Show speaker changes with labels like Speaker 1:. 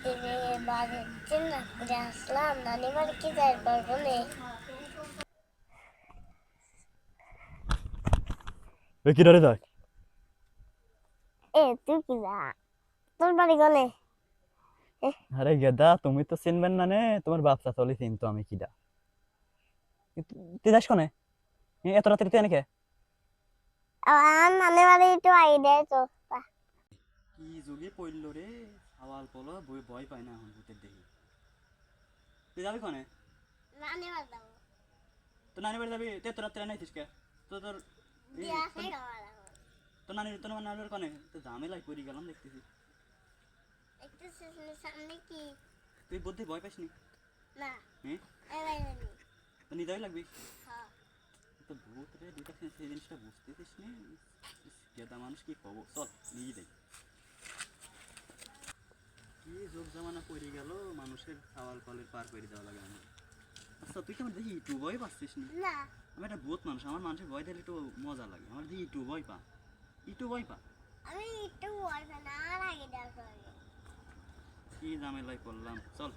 Speaker 1: রে বাজার চিন্তা করে আসলাম নানি বাড়ি কি যাই পারবো নে।
Speaker 2: কি ধরে যায়?
Speaker 1: তুই কি যা তোর বাড়ি গনে?
Speaker 2: আরে গেদা, তুমি তো চিনবেন না নে, তোমার বাপ চাচলি চিনতো আমি কিডা। তুই যাস কনে? এত রাত্রে তুই এনেকে?
Speaker 1: আমার নানি বাড়ি একটু আইডিয়া তো
Speaker 2: কি যুগে পড়লো রে, সওয়াল পলো ভয় পায় না এখন ভূতের দেখি। তুই যাবি কনে?
Speaker 1: নানি বাড়ি যাবো।
Speaker 2: তো নানি বাড়ি যাবি, তুই এত রাত্রে নাইছিস কে? তো তোর
Speaker 1: বিয়া সেই খাওয়া
Speaker 2: তোর নানি তোর নানি বাড়ি কনে? তো ঝামেলায় পড়ে গেলাম দেখতেছি।
Speaker 1: একটু সামনে কি
Speaker 2: তুই বুদ্ধি ভয় পাইস নি?
Speaker 1: না
Speaker 2: হ্যাঁ,
Speaker 1: এলাই নানি
Speaker 2: তো নিতে লাগবি।
Speaker 1: হ্যাঁ
Speaker 2: তো ভূত রে দুটা সেই জিনিসটা বুঝতেছিস নি। গেদা মানুষ কি কব, চল নিয়ে দেখ। কি যোগ জামানা পড়ে গেল, মানুষের সওয়াল পালের পার করে দেওয়া লাগে আমার। আচ্ছা তুই কেমন দেখি একটু ভয় পাচ্ছিস নি?
Speaker 1: না
Speaker 2: আমি একটা ভূত মানুষ, আমার মানুষের ভয় দিলে একটু মজা লাগে। আমার দেখি একটু ভয় পা, একটু ভয় পা।
Speaker 1: আমি একটু বলবো না আর আগে দেখো
Speaker 2: কি ঝামেলায় পড়লাম, চল।